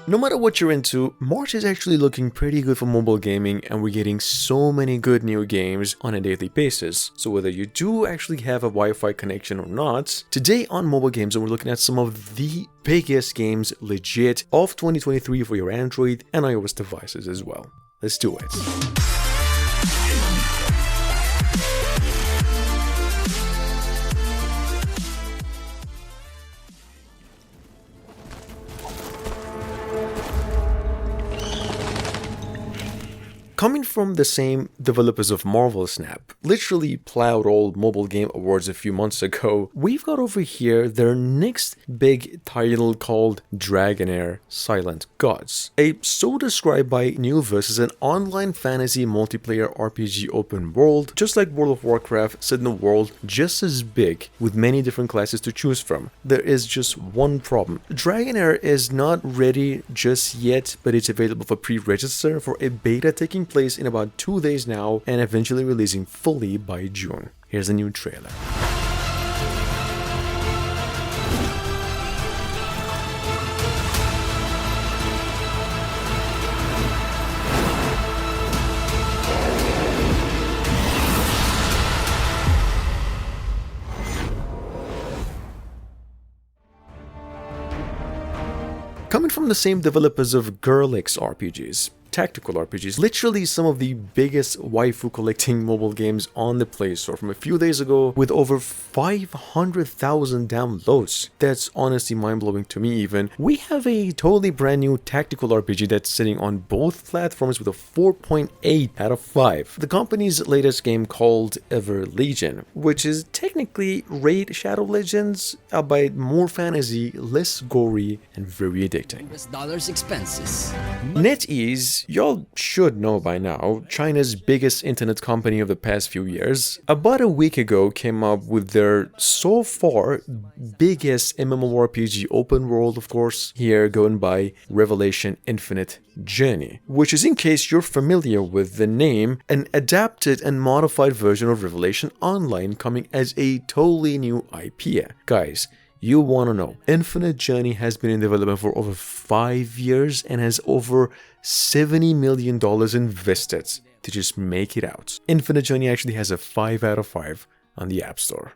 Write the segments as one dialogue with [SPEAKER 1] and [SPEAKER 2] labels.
[SPEAKER 1] No matter what you're into, March is actually looking pretty good for mobile gaming, and we're getting so many good new games on a daily basis. So whether you do actually have a Wi-Fi connection or not, today on Mobile Games we're looking at some of the biggest games legit of 2023 for your Android and iOS devices as well. Let's do it. Coming from the same developers of Marvel Snap, literally plowed all mobile game awards a few months ago, we've got over here their next big title called Dragonair Silent Gods. A so described by Newverse as an online fantasy multiplayer RPG open world, just like World of Warcraft, set in a world just as big with many different classes to choose from. There is just one problem. Dragonair is not ready just yet, but it's available for pre-register for a beta taking place in about 2 days now and eventually releasing fully by June. Here's a new trailer. Coming from the same developers of Girlix RPGs, tactical RPGs, literally some of the biggest waifu collecting mobile games on the Play Store from a few days ago with over 500,000 downloads. That's honestly mind-blowing to me even. We have a totally brand new tactical RPG that's sitting on both platforms with a 4.8 out of 5. The company's latest game called Ever Legion, which is technically Raid Shadow Legends, albeit more fantasy, less gory, and very addicting.
[SPEAKER 2] US expenses.
[SPEAKER 1] NetEase, y'all should know by now, China's biggest internet company of the past few years, about a week ago came up with their so far biggest MMORPG open world, of course, here going by Revelation Infinite Journey, which is, in case you're familiar with the name, an adapted and modified version of Revelation Online coming as a totally new IP. Guys, you want to know, Infinite Journey has been in development for over 5 years and has over $70 million invested to just make it out. Infinite Journey actually has a 5 out of 5 on the App Store.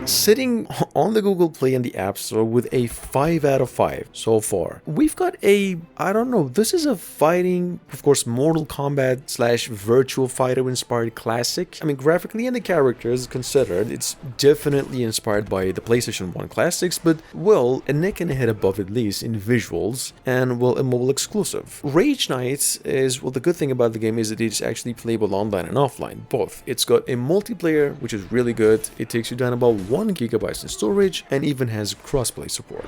[SPEAKER 1] Sitting on the Google Play and the App Store with a 5 out of 5 so far. We've got a, I don't know, this is a fighting, of course, Mortal Kombat / virtual fighter inspired classic. I mean, graphically and the characters considered, it's definitely inspired by the PlayStation 1 classics, but, well, a neck and a head above at least in visuals, and, well, a mobile exclusive. Rage Knight is, well, the good thing about the game is that it's actually playable online and offline, both. It's got a multiplayer, which is really good. It takes you down about 1 GB in storage and even has crossplay support.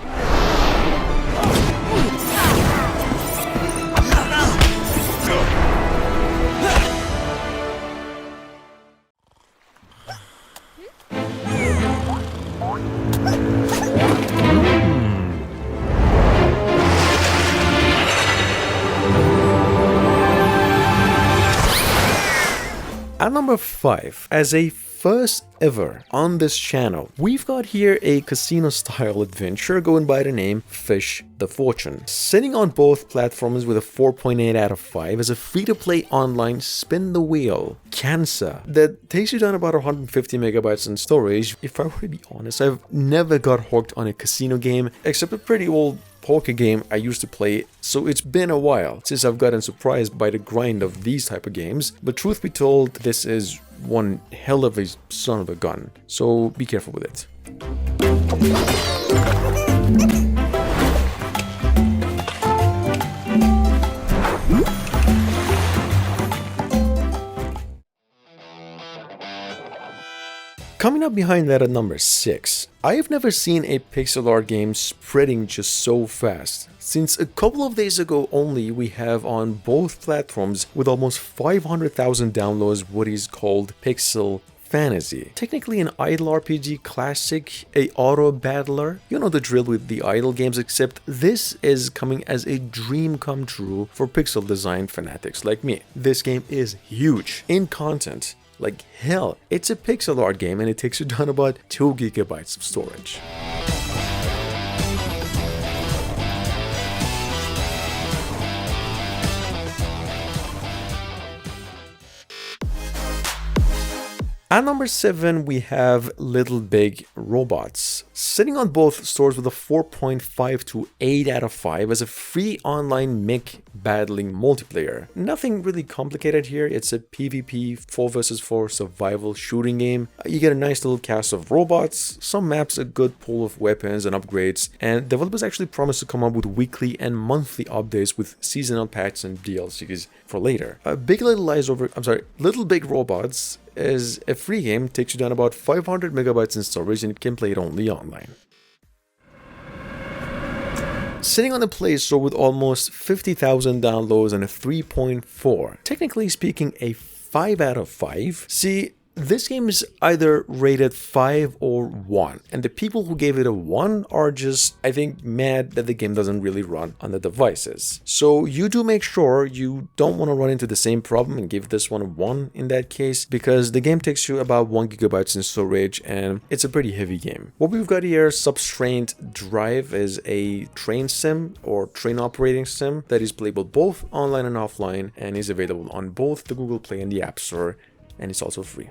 [SPEAKER 1] At number 5, as a first ever on this channel, we've got here a casino-style adventure going by the name Fish the Fortune. Sitting on both platforms with a 4.8 out of 5 as a free-to-play online spin the wheel cancer that takes you down about 150 megabytes in storage. If I were to be honest, I've never got hooked on a casino game except a pretty old poker game I used to play, so it's been a while since I've gotten surprised by the grind of these type of games, but truth be told, this is one hell of a son of a gun, so be careful with it. Coming up behind that at number 6, I have never seen a pixel art game spreading just so fast. Since a couple of days ago only, we have on both platforms with almost 500,000 downloads what is called Pixel Fantasy. Technically an idle RPG classic, a auto battler. You know the drill with the idle games, except this is coming as a dream come true for pixel design fanatics like me. This game is huge in content. Like hell, it's a pixel art game and it takes you down about 2 GB of storage. At number 7, we have Little Big Robots. Sitting on both stores with a 4.5 to 8 out of 5 as a free online mech battling multiplayer. Nothing really complicated here. It's a PvP 4 vs 4 survival shooting game. You get a nice little cast of robots, some maps, a good pool of weapons and upgrades, and developers actually promise to come up with weekly and monthly updates with seasonal patches and DLCs for later. Little Big Robots is a free game, takes you down about 500 megabytes in storage, and you can play it only online. Sitting on the Play Store with almost 50,000 downloads and a 3.4, technically speaking a 5 out of 5. See, this game is either rated 5 or 1, and the people who gave it a 1 are just, I think, mad that the game doesn't really run on the devices. So you do make sure you don't want to run into the same problem and give this one a 1 in that case, because the game takes you about 1 gigabytes in storage and it's a pretty heavy game. What we've got here, Substrained Drive, is a train sim or train operating sim that is playable both online and offline and is available on both the Google Play and the App Store, and it's also free.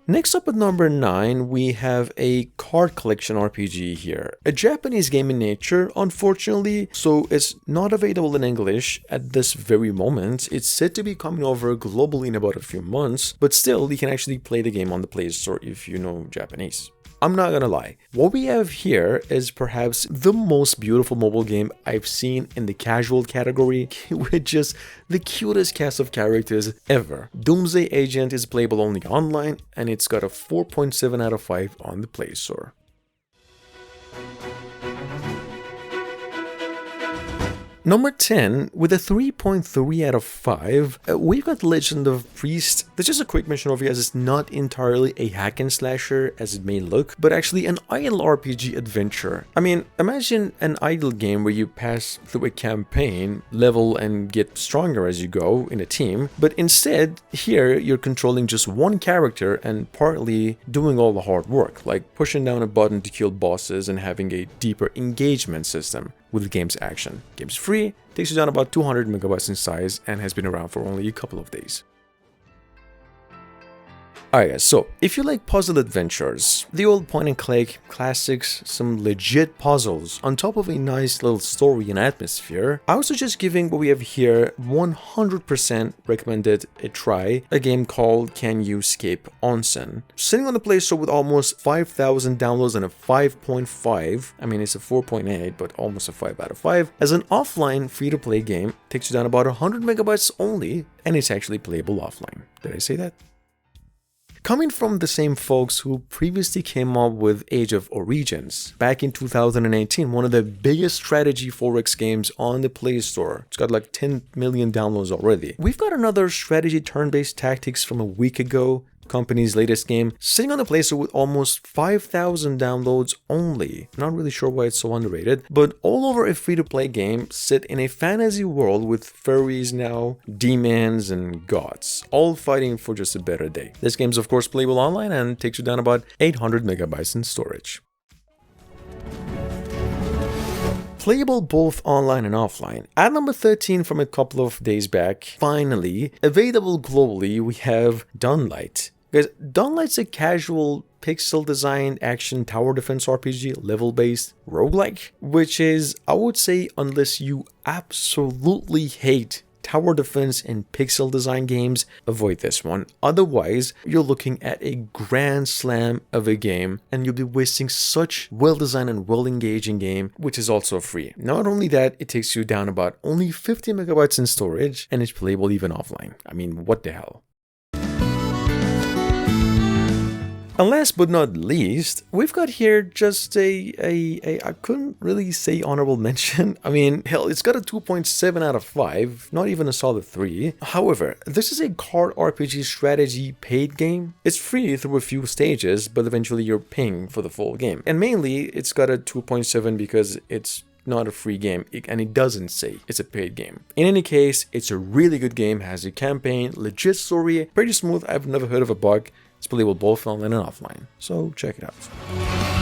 [SPEAKER 1] Next up at number 9, we have a card collection RPG here. A Japanese game in nature, unfortunately, so it's not available in English at this very moment. It's said to be coming over globally in about a few months, but still, you can actually play the game on the Play Store if you know Japanese. I'm not gonna lie, what we have here is perhaps the most beautiful mobile game I've seen in the casual category, with just the cutest cast of characters ever. Doomsday Agent is playable only online, and it's got a 4.7 out of 5 on the Play Store. Number 10, with a 3.3 out of 5, we've got Legend of Priest. There's just a quick mention over here, as it's not entirely a hack and slasher as it may look, but actually an idle RPG adventure. I mean, imagine an idle game where you pass through a campaign, level and get stronger as you go in a team, but instead, here you're controlling just one character and partly doing all the hard work, like pushing down a button to kill bosses and having a deeper engagement system with the game's action. Game's free, takes you down about 200 megabytes in size, and has been around for only a couple of days. Alright guys, so if you like puzzle adventures, the old point and click classics, some legit puzzles on top of a nice little story and atmosphere, I would suggest giving what we have here 100% recommended a try, a game called You Escape Onsen. Sitting on the Play Store with almost 5,000 downloads and a 5.5, I mean it's a 4.8 but almost a 5 out of 5, as an offline free-to-play game, takes you down about 100 megabytes only, and it's actually playable offline. Did I say that? Coming from the same folks who previously came up with Age of Origins back in 2018, one of the biggest strategy 4X games on the Play Store. It's got like 10 million downloads already. We've got another strategy turn-based tactics from a week ago, company's latest game, sitting on the Play Store with almost 5,000 downloads only. Not really sure why it's so underrated, but all over a free-to-play game set in a fantasy world with furries now, demons and gods, all fighting for just a better day. This game's of course playable online and takes you down about 800 megabytes in storage. Playable both online and offline. At number 13 from a couple of days back, finally, available globally, we have Dawnlight. Guys, Dawnlight's a casual pixel designed action tower defense RPG, level-based roguelike, which is, I would say, unless you absolutely hate tower defense and pixel design games, avoid this one. Otherwise, you're looking at a grand slam of a game and you'll be wasting such well-designed and well-engaging game, which is also free. Not only that, it takes you down about only 50 megabytes in storage and it's playable even offline. I mean, what the hell? And last but not least, we've got here just I couldn't really say honorable mention. I mean, hell, it's got a 2.7 out of 5, not even a solid 3. However, this is a card RPG strategy paid game. It's free through a few stages, but eventually you're paying for the full game. And mainly, it's got a 2.7 because it's not a free game, and it doesn't say it's a paid game. In any case, it's a really good game, has a campaign, legit story, pretty smooth, I've never heard of a bug. It's playable both online and offline, so check it out.